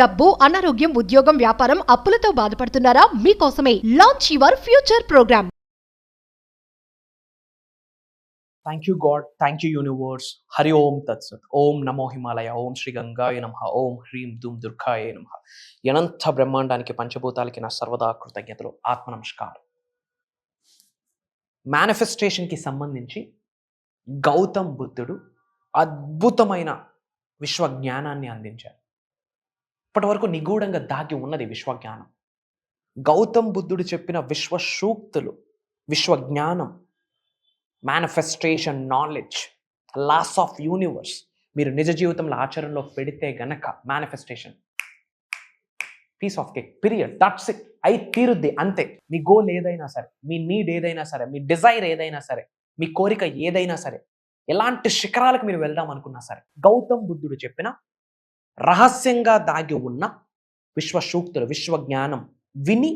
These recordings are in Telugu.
డబ్బు, అనారోగ్యం, ఉద్యోగం, వ్యాపారం, అప్పులతో బాధపడుతున్నారా? మీకోసమే launch your future program. Thank you God, thank you universe. హరి ఓం తత్సత్. ఓం నమో హిమాలయ, ఓం శ్రీ గంగాయ నమః, ఓం హ్రీం ధూమ్ దుర్గాయ నమః. అనంత బ్రహ్మాండానికి పంచభూతాలకి నా సర్వదా కృతజ్ఞతలు. ఆత్మ నమస్కారం. మేనిఫెస్టేషన్కి సంబంధించి గౌతమ్ బుద్ధుడు అద్భుతమైన విశ్వజ్ఞానాన్ని అందించారు. ఇప్పటి వరకు నిగూఢంగా దాగి ఉన్నది విశ్వజ్ఞానం. గౌతమ్ బుద్ధుడు చెప్పిన విశ్వ సూక్తులు, విశ్వజ్ఞానం, manifestation knowledge, laws of universe మీరు నిజ జీవితంలో ఆచరణలో పెడితే గనక manifestation piece of cake, period, that's it. అయి తీరుద్ది అంతే. మీ గోల్ ఏదైనా సరే, మీ నీడ్ ఏదైనా సరే, మీ డిజైర్ ఏదైనా సరే, మీ కోరిక ఏదైనా సరే, ఎలాంటి శిఖరాలకు మీరు వెళ్దాం అనుకున్నా సరే, గౌతమ్ బుద్ధుడు చెప్పిన రహస్యంగా దాగి ఉన్న విశ్వ సూక్తులు, విశ్వజ్ఞానం విని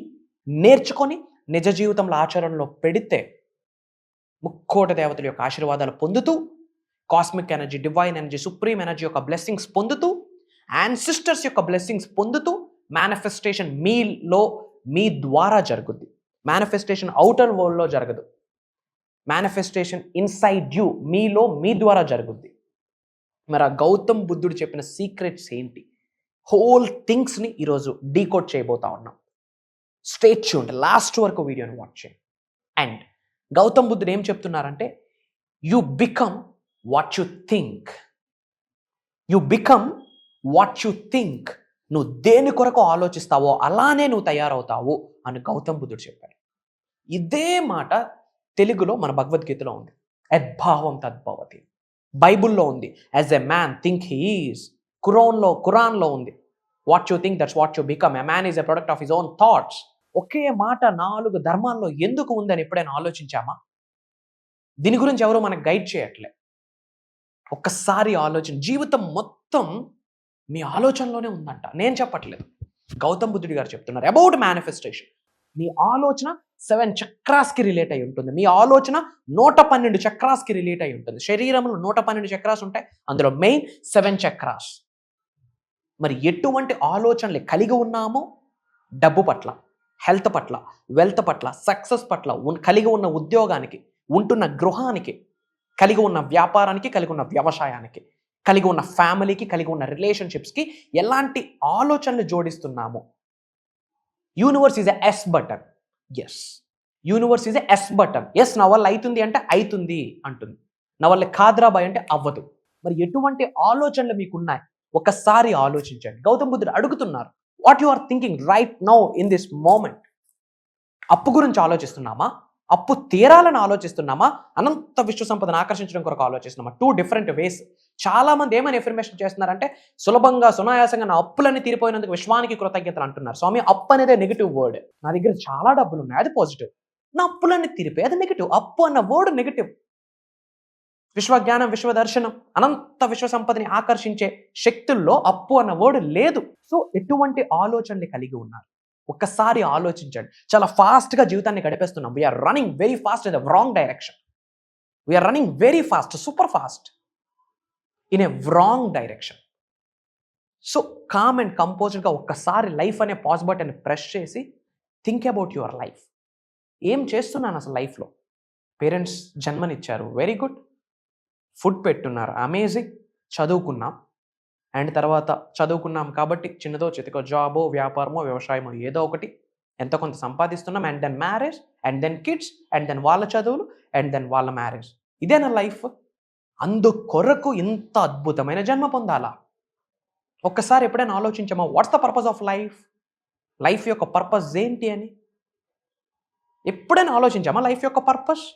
నేర్చుకొని నిజ జీవితంలో ఆచరణలో పెడితే ముక్కోటి దేవతల యొక్క ఆశీర్వాదాలు పొందుతూ, cosmic energy, divine energy, supreme energy యొక్క బ్లెస్సింగ్స్ పొందుతూ, యాన్సిస్టర్స్ యొక్క బ్లెస్సింగ్స్ పొందుతూ మేనిఫెస్టేషన్ మీలో మీ ద్వారా జరుగుద్ది. మేనిఫెస్టేషన్ అవుటర్ వరల్డ్లో జరగదు. మేనిఫెస్టేషన్ ఇన్సైడ్ యూ, మీలో మీ ద్వారా జరుగుద్ది. మరి ఆ గౌతమ్ బుద్ధుడు చెప్పిన సీక్రెట్స్ ఏంటి? హోల్ థింగ్స్ని ఈరోజు డీకోడ్ చేయబోతా ఉన్నాం. స్టే ట్యూన్డ్, లాస్ట్ వరకు వీడియోని వాచ్ చేయండి. అండ్ గౌతమ్ బుద్ధుడు ఏం చెప్తున్నారంటే, you become what you think. You become what you think. నువ్వు దేని కొరకు ఆలోచిస్తావో అలానే నువ్వు తయారవుతావు అని గౌతమ్ బుద్ధుడు చెప్పాడు. ఇదే మాట తెలుగులో మన భగవద్గీతలో ఉంది. యద్భావం తద్భవతి. బైబుల్లో ఉంది, as a man think he is. ఖురాన్లో ఉంది, what you think that's what you become. A man is a product of his own thoughts. ఒకే మాట 4 ధర్మాల్లో ఎందుకు ఉందని ఎప్పుడైనా ఆలోచించామా? దీని గురించి ఎవరు మనకు గైడ్ చేయట్లే. ఒక్కసారి ఆలోచన, జీవితం మొత్తం మీ ఆలోచనలోనే ఉందంట. నేను చెప్పట్లేదు, గౌతమ్ బుద్ధుడి గారు చెప్తున్నారు అబౌట్ మేనిఫెస్టేషన్. మీ ఆలోచన 7 చక్రాస్కి రిలేట్ అయి ఉంటుంది. మీ ఆలోచన 112 చక్రాస్కి రిలేట్ అయి ఉంటుంది. శరీరంలో 112 చక్రాస్ ఉంటాయి, అందులో మెయిన్ 7 చక్రాస్. మరి ఎటువంటి ఆలోచనలు కలిగి ఉన్నామో డబ్బు పట్ల, హెల్త్ పట్ల, వెల్త్ పట్ల, సక్సెస్ పట్ల, కలిగి ఉన్న ఉద్యోగానికి, ఉంటున్న గృహానికి, కలిగి ఉన్న వ్యాపారానికి, కలిగి ఉన్న వ్యవసాయానికి, కలిగి ఉన్న ఫ్యామిలీకి, కలిగి ఉన్న రిలేషన్షిప్స్కి ఎలాంటి ఆలోచనలు జోడిస్తున్నామో. Universe is a yes button. Yes, universe is a yes button. Yes, నా వల్ల అవుతుంది అంటే అవుతుంది అంటుంది, నా వల్ల కాద్రాబాయ్ అంటే అవ్వదు. మరి ఎటువంటి ఆలోచనలు మీకున్నాయి ఒకసారి ఆలోచించండి. గౌతమ్ బుద్ధుడు అడుగుతున్నారు, what you are thinking right now in this moment. అప్పు గురించి ఆలోచిస్తున్నామా? అప్పు తీరాలని ఆలోచిస్తున్నామా? అనంత విశ్వ సంపదను ఆకర్షించడం కొరకు ఆలోచిస్తున్నామా? 2 డిఫరెంట్ వేస్. చాలా మంది ఏమని ఎఫర్మేషన్ చేస్తున్నారంటే, సులభంగా సునాయాసంగా నా అప్పులన్నీ తీరిపోయినందుకు విశ్వానికి కృతజ్ఞతలు అంటున్నారు. స్వామి, అప్పు అనేది నెగిటివ్ వర్డ్. నా దగ్గర చాలా డబ్బులు ఉన్నాయి, అది పాజిటివ్. నా అప్పులన్నీ తీరిపోయి, అది నెగిటివ్. అప్పు అన్న వర్డ్ నెగిటివ్. విశ్వజ్ఞానం, విశ్వదర్శనం, అనంత విశ్వ సంపదని ఆకర్షించే శక్తుల్లో అప్పు అన్న వర్డ్ లేదు. సో ఎటువంటి ఆలోచనలు కలిగి ఉన్నారు ఒక్కసారి ఆలోచించండి. చాలా ఫాస్ట్గా జీవితాన్ని గడిపేస్తున్నాం. We are running very fast in the wrong direction. We are running very fast, super fast in a wrong direction. So calm and కంపోజ్డ్గా ఒక్కసారి లైఫ్ అనే పాజ్ బటన్ ప్రెస్ చేసి థింక్ అబౌట్ యువర్ లైఫ్. ఏం చేస్తున్నాను అసలు లైఫ్లో? పేరెంట్స్ జన్మనిచ్చారు, వెరీ గుడ్. ఫుడ్ పెట్టున్నారు, అమేజింగ్. చదువుకున్నాం, అండ్ తర్వాత చదువుకున్నాం కాబట్టి చిన్నదో చితకో జాబో, వ్యాపారమో, వ్యవసాయమో ఏదో ఒకటి ఎంతో కొంత సంపాదిస్తున్నాం. And then marriage, and then kids, and then వాళ్ళ చదువులు, అండ్ దెన్ వాళ్ళ మ్యారేజ్. ఇదేనా లైఫ్? అందుకొరకు ఇంత అద్భుతమైన జన్మ పొందాలా? ఒక్కసారి ఎప్పుడైనా ఆలోచించామా, what's the purpose of life? Life యొక్క పర్పస్ ఏంటి అని ఎప్పుడైనా ఆలోచించామా? లైఫ్ యొక్క పర్పస్,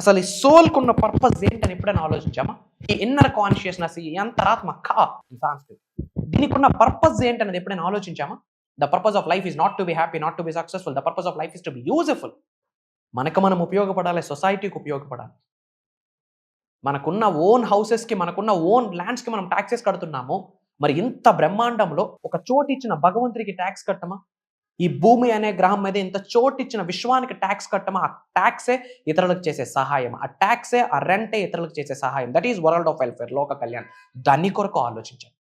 అసలు ఈ సోల్కున్న పర్పస్ ఏంటని ఎప్పుడైనా ఆలోచించామా? ఈ ఇన్నర్ కాన్షియస్నెస్, ఈ అంతరాత్మ సంస్కృతి, దీనికి ఉన్న పర్పస్ ఏంటనేది ఎప్పుడైనా ఆలోచించామా? The purpose of life is not to be happy, not to be successful. The purpose of life is to be useful. మనకు మనం ఉపయోగపడాలి, సొసైటీకి ఉపయోగపడాలి. మనకున్న ఓన్ హౌసెస్కి, మనకున్న ఓన్ ల్యాండ్స్కి మనం ట్యాక్సెస్ కడుతున్నాము. మరి ఇంత బ్రహ్మాండంలో ఒక చోటు ఇచ్చిన భగవంతుడికి ట్యాక్స్ కట్టమా? ఈ భూమి అనే గ్రహం మీద ఇంత చోటు ఇచ్చిన విశ్వానికి ట్యాక్స్ కట్టమా? ఆ ట్యాక్సే ఇతరులకు చేసే సహాయం, ఆ ట్యాక్సే, ఆ రెంటే ఇతరులకు చేసే సహాయం. That is world of welfare, లోక కళ్యాణ్. దాని కొరకు ఆలోచించండి.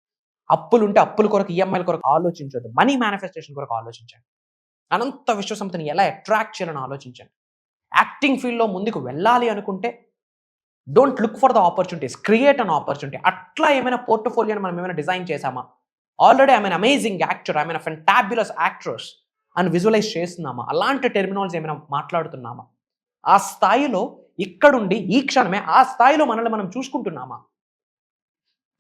అప్పులు ఉంటే అప్పుల కొరకు ఈఎంఐల కొరకు ఆలోచించొద్దు. మనీ మేనిఫెస్టేషన్ కొరకు ఆలోచించండి. అనంత విశ్వసంపదని ఎలా అట్రాక్ట్ చేయాలని ఆలోచించండి. యాక్టింగ్ ఫీల్డ్లో ముందుకు వెళ్ళాలి అనుకుంటే don't look for the opportunities, create an opportunity. అట్లా ఏమైనా పోర్ట్ఫోలియోని మనం ఏమైనా డిజైన్ చేసామా? Already I mean amazing actor, I mean fantabulous actress అని విజువలైజ్ చేస్తున్నామా? అలాంటి టెర్మినాలజీ ఏమైనా మాట్లాడుతున్నామా? ఆ స్థాయిలో ఇక్కడుండి ఈ క్షణమే ఆ స్థాయిలో మనల్ని మనం చూసుకుంటున్నామా?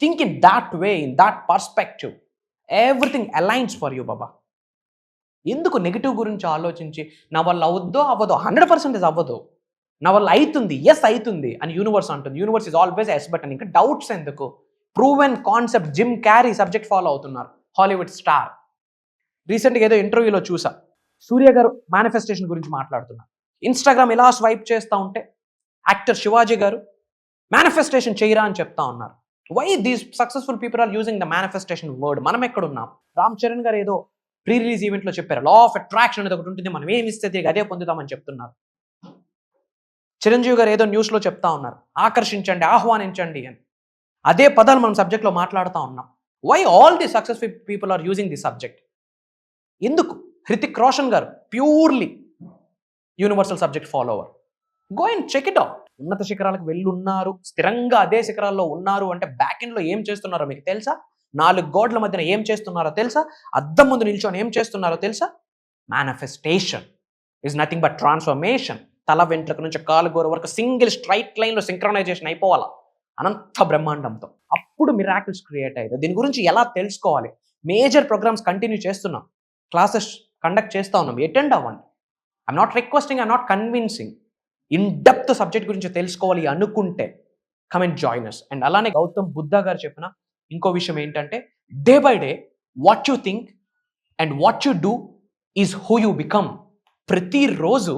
Think in that way, in that perspective, everything aligns for you బాబా. ఎందుకు నెగిటివ్ గురించి ఆలోచించి నా వల్ల అవుద్దో అవ్వదో? 100% అవ్వదు. నా వల్ల అవుతుంది, ఎస్ అవుతుంది అని యూనివర్స్ అంటుంది. Universe is always yes button. ఇంకా డౌట్స్ ఎందుకు? Proven concept. Jim Carrey subject follow అవుతున్నారు, హాలీవుడ్ స్టార్. రీసెంట్గా ఏదో ఇంటర్వ్యూలో చూసా, సూర్య గారు మేనిఫెస్టేషన్ గురించి మాట్లాడుతున్నారు. ఇన్స్టాగ్రామ్ ఇలా స్వైప్ చేస్తూ ఉంటే యాక్టర్ శివాజీ గారు మేనిఫెస్టేషన్ చేయరా అని చెప్తా ఉన్నారు. Why these successful people are using the manifestation word? మనం ఎక్కడున్నాం? రామ్ చరణ్ గారు ఏదో ప్రీ రిలీజ్ ఈవెంట్లో చెప్పారు, లా ఆఫ్ అట్రాక్షన్ అనేది ఒకటి ఉంటుంది, మనం ఏమి ఇస్తే అదే పొందుతామని చెప్తున్నారు. చిరంజీవి గారు ఏదో న్యూస్లో చెప్తా ఉన్నారు, ఆకర్షించండి, ఆహ్వానించండి అని. అదే పదాలు మనం సబ్జెక్ట్లో మాట్లాడుతూ ఉన్నాం. Why all the successful people are using the subject? ఎందుకు? హృతిక్ రోషన్ గారు purely universal subject follower. Go and check it out. ఉన్నత శిఖరాలకు వెళ్ళున్నారు, స్థిరంగా అదే శిఖరాల్లో ఉన్నారు అంటే బ్యాక్ ఎండ్లో ఏం చేస్తున్నారో మీకు తెలుసా? 4 గోడల మధ్యన ఏం చేస్తున్నారో తెలుసా? అద్దం ముందు నిల్చొని ఏం చేస్తున్నారో తెలుసా? Manifestation is nothing but transformation. తల వెంట్రుక నుంచి కాలు గోర వరకు సింగిల్ స్ట్రైట్ లైన్లో సింక్రనైజేషన్ అయిపోవాలా అనంత బ్రహ్మాండంతో. అప్పుడు మిరాకిల్స్ క్రియేట్ అయ్యాయి. దీని గురించి ఎలా తెలుసుకోవాలి? మేజర్ ప్రోగ్రామ్స్ కంటిన్యూ చేస్తున్నాం, క్లాసెస్ కండక్ట్ చేస్తూ ఉన్నాం, అటెండ్ అవ్వండి. I'm not requesting, I'm not convincing. In depth subject గురించి తెలుసుకోవాలి అనుకుంటే come and join us. And అలానే గౌతమ్ బుద్ధ గారు చెప్పిన ఇంకో విషయం ఏంటంటే, day by day what you think and what you do is who you become. ప్రతిరోజు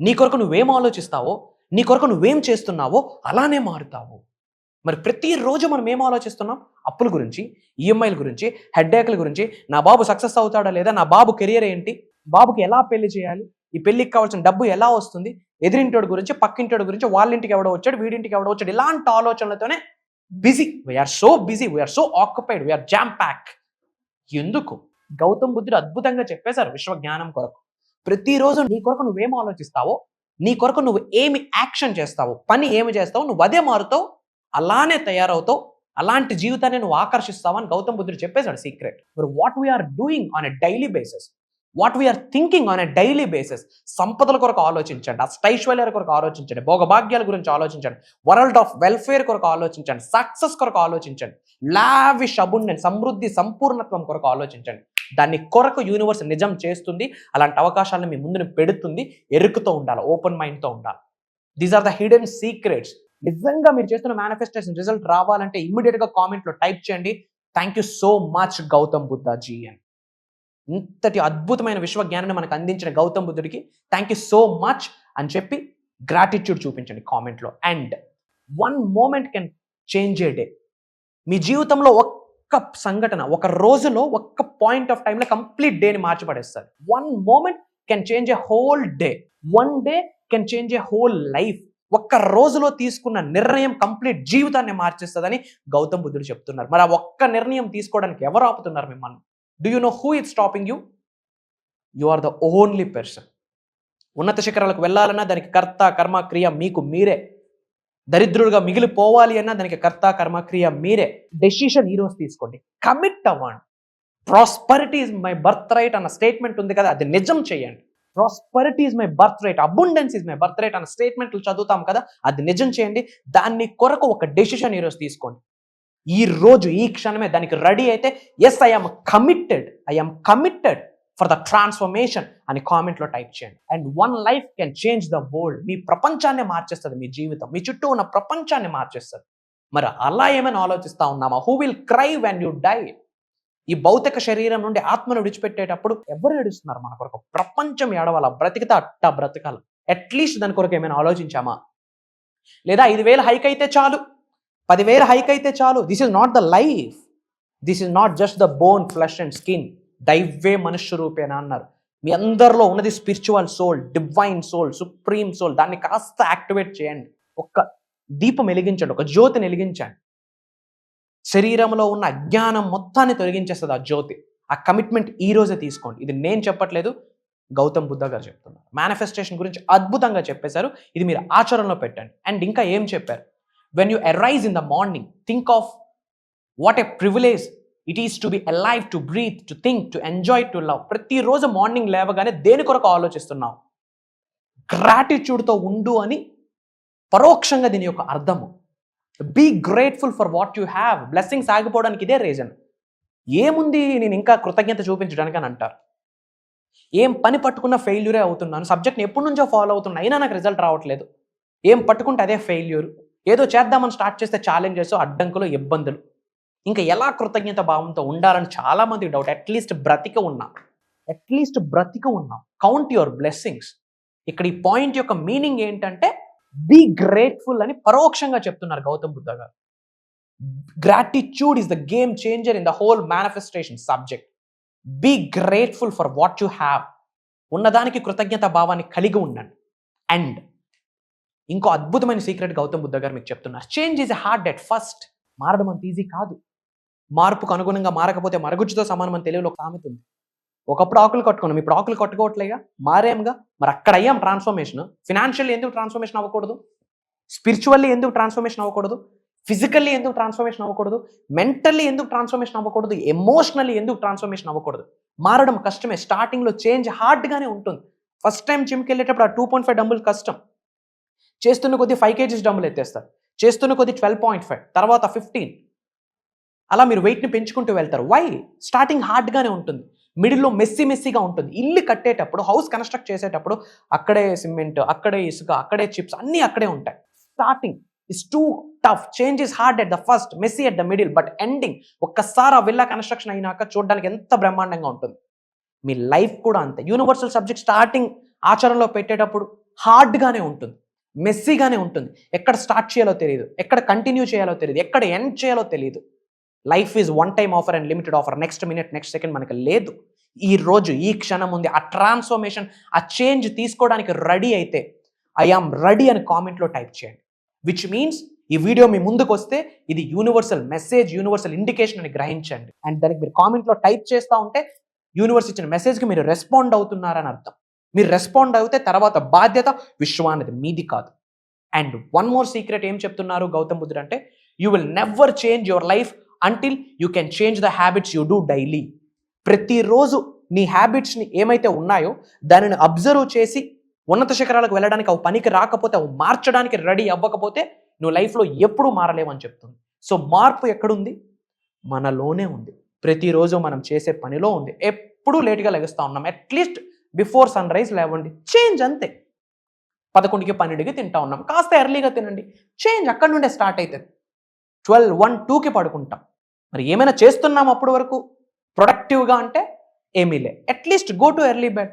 నీ కొరకు నువ్వేం ఆలోచిస్తావో, నీ కొరకు నువ్వేం చేస్తున్నావో అలానే మారుతావు. మరి ప్రతిరోజు మనం ఏం ఆలోచిస్తున్నాం? అప్పుల గురించి, ఈఎంఐల గురించి, హెడ్ఏక్ల గురించి, నా బాబు సక్సెస్ అవుతాడా లేదా, నా బాబు కెరియర్ ఏంటి, బాబుకి ఎలా పెళ్లి చేయాలి, ఈ పెళ్లికి కావాల్సిన డబ్బు ఎలా వస్తుంది, ఎదిరింటోడి గురించి, పక్కింటోడి గురించి, వాళ్ళ ఇంటికి ఎవడో వచ్చాడు, వీడింటికి ఎవడో వచ్చాడు, ఇలాంటి ఆలోచనలతోనే busy. We are so busy, we are so occupied, we are jam pack. ఎందుకు? గౌతమ్ బుద్ధుడు అద్భుతంగా చెప్పేశారు విశ్వ జ్ఞానం కొరకు. ప్రతిరోజు నీ కొరకు నువ్వేం ఆలోచిస్తావో, నీ కొరకు నువ్వు ఏమి యాక్షన్ చేస్తావో, పని ఏమి చేస్తావో, నువ్వు అదే మారుతావు, అలానే తయారవుతావు, అలాంటి జీవితాన్ని నువ్వు ఆకర్షిస్తావు అని గౌతమ్ బుద్ధుడు చెప్పేశాడు సీక్రెట్. మరి what we are doing on a daily basis, what we are thinking on a daily basis. సంపదల కొరకు ఆలోచించండి, అష్టైశ్వర్యాల కొరకు ఆలోచించండి, భోగభాగ్యాల గురించి ఆలోచించండి, వరల్డ్ ఆఫ్ వెల్ఫేర్ కొరకు ఆలోచించండి, సక్సెస్ కొరకు ఆలోచించండి, లావిష్ అబుండెన్స్, సమృద్ధి, సంపూర్ణత్వం కొరకు ఆలోచించండి. దాన్ని కొరకు యూనివర్స్ నిజం చేస్తుంది. అలాంటి అవకాశాలను మీ ముందుని పెడుతుంది. ఎరుకుతో ఉండాలి, ఓపెన్ మైండ్తో ఉండాలి. These are the hidden secrets. నిజంగా మీరు చేస్తున్న మేనిఫెస్టేషన్ రిజల్ట్ రావాలంటే ఇమ్మీడియట్గా కామెంట్లో టైప్ చేయండి, thank you so much Gautam Buddhaji అని. ఇంతటి అద్భుతమైన విశ్వ జ్ఞానాన్ని మనకు అందించిన గౌతమ్ బుద్ధుడికి థ్యాంక్ యూ సో మచ్ అని చెప్పి గ్రాటిట్యూడ్ చూపించండి కామెంట్లో. And 1 moment can change a day. మీ జీవితంలో ఒక్క సంఘటన, ఒక రోజులో, ఒక్క పాయింట్ ఆఫ్ టైంలో కంప్లీట్ డేని మార్చిపడేస్తారు. 1 moment can change A whole day. 1 day can change A whole life. ఒక్క రోజులో తీసుకున్న నిర్ణయం కంప్లీట్ జీవితాన్ని మార్చేస్తుందని గౌతమ్ బుద్ధుడు చెప్తున్నారు. మరి ఆ ఒక్క నిర్ణయం తీసుకోవడానికి ఎవరు ఆపుతున్నారు మిమ్మల్ని? Do you know who is stopping you? You are the only person. ఉన్నత శిఖరాలకు వెళ్ళాలన్నా దానికి కర్త కర్మ క్రియ మీకు మీరే. దరిద్రుడుగా మిగిలిపోవాలి అన్నా దానికి కర్త కర్మ క్రియ మీరే. డెసిషన్ ఈరోజు తీసుకోండి, కమిట్ అవ్వండి. Prosperity is my birth right అన్న స్టేట్మెంట్ ఉంది కదా, అది నిజం చేయండి. Prosperity is my birth right, abundance is my birth right అన్న స్టేట్మెంట్లు చదువుతాం కదా, అది నిజం చేయండి. దాన్ని కొరకు ఒక డెసిషన్ ఈరోజు తీసుకోండి. ఈ రోజు ఈ క్షణమే దానికి రెడీ అయితే, yes I'm committed for the transformation అని కామెంట్లో టైప్ చేయండి. And 1 life can change the world. మీ ప్రపంచాన్ని మార్చేస్తుంది, మీ జీవితం, మీ చుట్టూ ఉన్న ప్రపంచాన్ని మార్చేస్తుంది. మరి అలా ఏమైనా ఆలోచిస్తా ఉన్నామా? Who will cry when you die? ఈ భౌతిక శరీరం నుండి ఆత్మను విడిచిపెట్టేటప్పుడు ఎవరు ఏడుస్తున్నారు మన కొరకు? ప్రపంచం ఏడవాల, బ్రతికితే అట్ట బ్రతకాల. అట్లీస్ట్ దాని కొరకు ఏమైనా ఆలోచించామా? లేదా 5,000 హైక్ అయితే చాలు, 10,000 హైక్ అయితే చాలు. This is not the life. This is not just the bone, flesh and skin. దైవే మనుష్య రూపేణ అన్నారు. మీ అందరిలో ఉన్నది spiritual soul, divine soul, supreme soul. దాన్ని కాస్త యాక్టివేట్ చేయండి. ఒక్క దీపం వెలిగించండి, ఒక జ్యోతిని వెలిగించండి. శరీరంలో ఉన్న అజ్ఞానం మొత్తాన్ని తొలగించేస్తుంది ఆ జ్యోతి. ఆ కమిట్మెంట్ ఈ రోజే తీసుకోండి. ఇది నేను చెప్పట్లేదు, గౌతమ్ బుద్ధ గారు చెప్తున్నారు. మేనిఫెస్టేషన్ గురించి అద్భుతంగా చెప్పేశారు. ఇది మీరు ఆచరణలో పెట్టండి. అండ్ ఇంకా ఏం చెప్పారు, when you arise in the morning think of what a privilege it is to be alive, to breathe, to think, to enjoy, to love. ప్రతిరోజు మార్నింగ్ లేవగానే దేని కొరకు ఆలోచిస్తున్నావు, గ్రాటిట్యూడ్తో ఉండు అని పరోక్షంగా దీని యొక్క అర్థము. Be grateful for what you have. Blessings ఆగిపోవడానికి ఇదే రీజన్. ఏముంది నేను ఇంకా కృతజ్ఞత చూపించడానికి అని అంటారు. ఏం పని పట్టుకున్న ఫెయిల్యూరే అవుతున్నాను, సబ్జెక్ట్ని ఎప్పటి నుంచో ఫాలో అవుతున్నా అయినా నాకు రిజల్ట్ రావట్లేదు. ఏం పట్టుకుంటే అదే ఫెయిల్యూర్. ఏదో చేద్దామని స్టార్ట్ చేస్తే ఛాలెంజెస్, అడ్డంకులు, ఇబ్బందులు. ఇంకా ఎలా కృతజ్ఞత భావంతో ఉండాలని చాలామంది డౌట్. అట్లీస్ట్ బ్రతిక ఉన్నాం. Count your blessings. ఇక్కడ ఈ పాయింట్ యొక్క మీనింగ్ ఏంటంటే బీ గ్రేట్ఫుల్ అని పరోక్షంగా చెప్తున్నారు గౌతమ్ బుద్ధ గారు. Gratitude is the game changer in the whole manifestation subject. Be grateful for what you have. ఉన్నదానికి కృతజ్ఞత భావాన్ని కలిగి ఉండండి. అండ్ ఇంకో అద్భుతమైన సీక్రెట్ గౌతమ్ బుద్ధ గారు మీకు చెప్తున్నారు. Change is a hard at first. మారడం అంత ఈజీ కాదు. మార్పుకు అనుగుణంగా మారకపోతే మరుగుజ్జుతో సమానం అని తెలుగులో ఒక సామెత ఉంది. ఒకప్పుడు ఆకులు కట్టుకున్నాం, ఇప్పుడు ఆకులు కట్టుకోవట్లేగా, మారేంగా. మరి అక్కడ అయ్యాం ట్రాన్స్ఫర్మేషన్. ఫినాన్షియల్లీ ఎందుకు ట్రాన్స్ఫర్మేషన్ అవ్వకూడదు? స్పిరిచువల్లీ ఎందుకు ట్రాన్స్ఫర్మేషన్ అవ్వకూడదు? ఫిజికల్లీ ఎందుకు ట్రాన్స్ఫర్మేషన్ అవ్వకూడదు? మెంటల్లీ ఎందుకు ట్రాన్స్ఫర్మేషన్ అవ్వకూడదు? ఎమోషనల్లీ ఎందుకు ట్రాన్స్ఫర్మేషన్ అవ్వకూడదు? మారడం కష్టమే. స్టార్టింగ్లో చేంజ్ హార్డ్గానే ఉంటుంది. ఫస్ట్ టైం జిమ్కి వెళ్ళేటప్పుడు ఆ 2.5 డంబుల్ కష్టం. చేస్తున్న కొద్ది 5 kgs డంబుల్ ఎత్తేస్తారు. చేస్తున్న కొద్ది 12.5, తర్వాత 15. అలా మీరు వెయిట్ని పెంచుకుంటూ వెళ్తారు. వై? స్టార్టింగ్ హార్డ్గానే ఉంటుంది. మిడిల్లో మెస్సీగా ఉంటుంది. ఇల్లు కట్టేటప్పుడు, హౌస్ కన్స్ట్రక్ట్ చేసేటప్పుడు అక్కడే సిమెంట్, అక్కడే ఇసుక, అక్కడే చిప్స్, అన్నీ అక్కడే ఉంటాయి. Starting is too tough. Change is hard at the first, messy at the middle, but ending ఒక్కసారి ఆ విల్లా కన్స్ట్రక్షన్ అయినాక చూడడానికి ఎంత బ్రహ్మాండంగా ఉంటుంది. మీ లైఫ్ కూడా అంతే. యూనివర్సల్ సబ్జెక్ట్ స్టార్టింగ్ ఆచరణలో పెట్టేటప్పుడు హార్డ్గానే ఉంటుంది, మెస్సీగానే ఉంటుంది. ఎక్కడ స్టార్ట్ చేయాలో తెలియదు, ఎక్కడ కంటిన్యూ చేయాలో తెలియదు, ఎక్కడ ఎండ్ చేయాలో తెలియదు. Life is one time offer and limited offer. Next minute, next second మనకు లేదు. ఈ రోజు, ఈ క్షణం ఉంది. ఆ ట్రాన్స్ఫర్మేషన్, ఆ చేంజ్ తీసుకోవడానికి రెడీ అయితే ఐ ఆమ్ రెడీ అని కామెంట్లో టైప్ చేయండి. విచ్ మీన్స్ ఈ వీడియో మీ ముందుకు వస్తే ఇది యూనివర్సల్ మెసేజ్, యూనివర్సల్ ఇండికేషన్ అని గ్రహించండి. అండ్ దానికి మీరు కామెంట్లో టైప్ చేస్తూ ఉంటే యూనివర్స్ ఇచ్చిన మెసేజ్కి మీరు రెస్పాండ్ అవుతున్నారని అర్థం. మీరు రెస్పాండ్ అవుతే తర్వాత బాధ్యత విశ్వానిది, మీది కాదు. అండ్ వన్ మోర్ సీక్రెట్ ఏం చెప్తున్నారు గౌతమ్ బుద్ధుడు అంటే, you will never change your life until you can change the habits you do daily. ప్రతిరోజు నీ హ్యాబిట్స్ని ఏమైతే ఉన్నాయో దానిని అబ్జర్వ్ చేసి ఉన్నత శిఖరాలకు వెళ్ళడానికి అవి పనికి రాకపోతే, అవి మార్చడానికి రెడీ అవ్వకపోతే నువ్వు లైఫ్లో ఎప్పుడూ మారలేవని చెప్తుంది. సో మార్పు ఎక్కడుంది? మనలోనే ఉంది. ప్రతిరోజు మనం చేసే పనిలో ఉంది. ఎప్పుడూ లేట్గా లెగుస్తూ ఉన్నాం. అట్లీస్ట్ బిఫోర్ సన్ రైజ్ లేవండి, చేంజ్ అంతే. 11కి 12కి తింటా ఉన్నాం, కాస్త ఎర్లీగా తినండి, చేంజ్ అక్కడ నుండే స్టార్ట్ అవుతుంది. 12, 1, 2కి పడుకుంటాం. మరి ఏమైనా చేస్తున్నాం అప్పటి వరకు ప్రొడక్టివ్గా అంటే ఏమీ లే. At least go to early bed,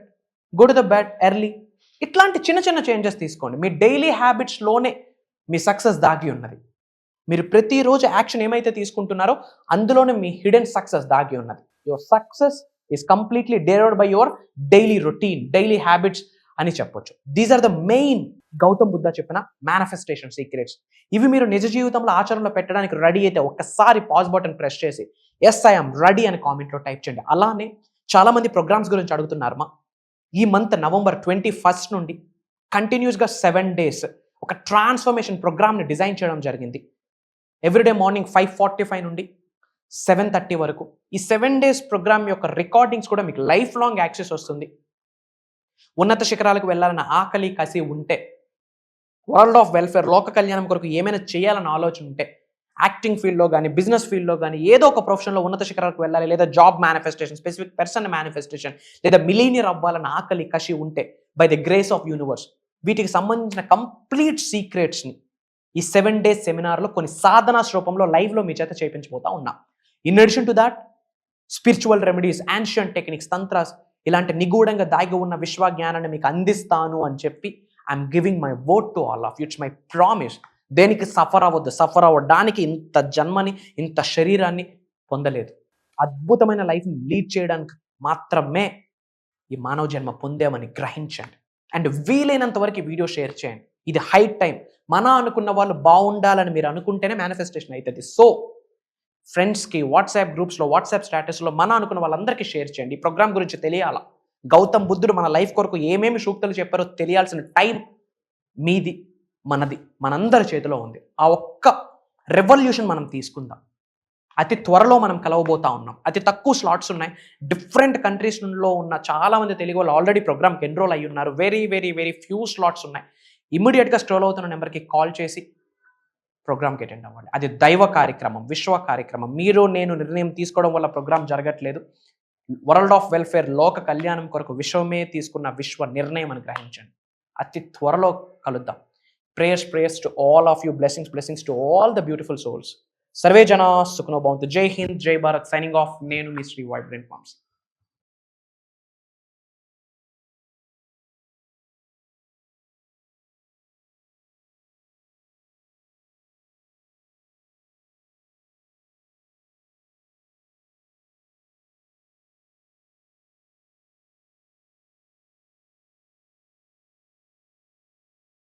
go to the bed early. ఇట్లాంటి చిన్న చిన్న చేంజెస్ తీసుకోండి. మీ డైలీ హ్యాబిట్స్లోనే మీ సక్సెస్ దాగి ఉన్నది. మీరు ప్రతిరోజు యాక్షన్ ఏమైతే తీసుకుంటున్నారో అందులోనే మీ హిడెన్ సక్సెస్ దాగి ఉన్నది. Your success is completely derived by your daily routine, daily habits అని చెప్పొచ్చు. These are the main Gautam Buddha చెప్పిన మేనిఫెస్టేషన్ సీక్రెట్స్. ఇవి మీరు నిజ జీవితంలో ఆచరణలో పెట్టడానికి రెడీ అయితే ఒక్కసారి పాజ్ బటన్ ప్రెస్ చేసి ఎస్ ఐఎమ్ రెడీ అని కామెంట్లో టైప్ చేయండి. అలానే చాలామంది ప్రోగ్రామ్స్ గురించి అడుగుతున్నారమ్మా. ఈ మంత్ November 21 నుండి కంటిన్యూస్గా 7 days ఒక ట్రాన్స్ఫర్మేషన్ ప్రోగ్రామ్ని డిజైన్ చేయడం జరిగింది. ఎవ్రీడే మార్నింగ్ 5:45 నుండి 7:30 వరకు. ఈ 7 days ప్రోగ్రామ్ యొక్క రికార్డింగ్స్ కూడా మీకు లైఫ్ లాంగ్ యాక్సెస్ వస్తుంది. ఉన్నత శిఖరాలకు వెళ్ళాలన్న ఆకలి, కసి ఉంటే, వరల్డ్ ఆఫ్ వెల్ఫేర్, లోక కళ్యాణం కొరకు ఏమైనా చేయాలన్న ఆలోచన ఉంటే, యాక్టింగ్ ఫీల్డ్లో కానీ, బిజినెస్ ఫీల్డ్లో కానీ, ఏదో ఒక ప్రొఫెషన్లో ఉన్నత శిఖరాలకు వెళ్ళాలి, లేదా job manifestation, specific person manifestation, లేదా మిలీనియర్ అవ్వాలన్న ఆకలి, కసి ఉంటే, by the grace of universe వీటికి సంబంధించిన కంప్లీట్ సీక్రెట్స్ని ఈ 7 days సెమినార్లో కొన్ని సాధనాస్ రూపంలో లైవ్లో మీ చేత చేయించబోతా ఉన్నాం. In addition to that spiritual remedies, ancient techniques, తంత్రాస్, ఇలాంటి నిగూఢంగా దాగి ఉన్న విశ్వ జ్ఞానాన్ని మీకు అందిస్తాను అని చెప్పి I'm giving my word to all of you. It's my promise. దేనికి సఫర్ అవ్వద్దు. సఫర్ అవ్వడానికి ఇంత జన్మని, ఇంత శరీరాన్ని పొందలేదు. అద్భుతమైన లైఫ్ని లీడ్ చేయడానికి మాత్రమే ఈ మానవ జన్మ పొందామని గ్రహించండి. అండ్ వీలైనంత వరకు ఈ వీడియో షేర్ చేయండి. ఇది హై టైం. మన అనుకున్న వాళ్ళు బాగుండాలని మీరు అనుకుంటేనే మేనిఫెస్టేషన్ అవుతుంది. సో ఫ్రెండ్స్కి వాట్సాప్ గ్రూప్స్లో, వాట్సాప్ స్టేటస్లో మన అనుకున్న వాళ్ళందరికీ షేర్ చేయండి. ఈ ప్రోగ్రామ్ గురించి తెలియాలా, గౌతమ్ బుద్ధుడు మన లైఫ్ కొరకు ఏమేమి సూక్తులు చెప్పారో తెలియాల్సిన టైం మీది, మనది, మనందరి చేతిలో ఉంది. ఆ ఒక్క రెవల్యూషన్ మనం తీసుకుందాం. అతి త్వరలో మనం కలవబోతా ఉన్నాం. అతి తక్కువ స్లాట్స్ ఉన్నాయి. డిఫరెంట్ కంట్రీస్లో ఉన్న చాలామంది తెలుగు వాళ్ళు ఆల్రెడీ ప్రోగ్రామ్కి ఎన్రోల్ అయ్యి ఉన్నారు. Very very very few slots ఉన్నాయి. ఇమ్మీడియట్గా స్క్రోల్ అవుతున్న నెంబర్కి కాల్ చేసి ప్రోగ్రామ్కి అటెండ్ అవ్వండి. అది దైవ కార్యక్రమం, విశ్వ కార్యక్రమం. మీరు నేను నిర్ణయం తీసుకోవడం వల్ల ప్రోగ్రామ్ జరగట్లేదు. వరల్డ్ ఆఫ్ వెల్ఫేర్, లోక కళ్యాణం కొరకు విశ్వమే తీసుకున్న విశ్వ నిర్ణయం అని గ్రహించండి. అతి త్వరలో కలుద్దాం. Prayers to all of you. Blessings to all the beautiful souls. Survey జనా సుఖనో భవంతు. జై హింద్, జై భారత్. Signing off. నేను మీ శ్రీ వైబ్రెంట్ మామ్స్.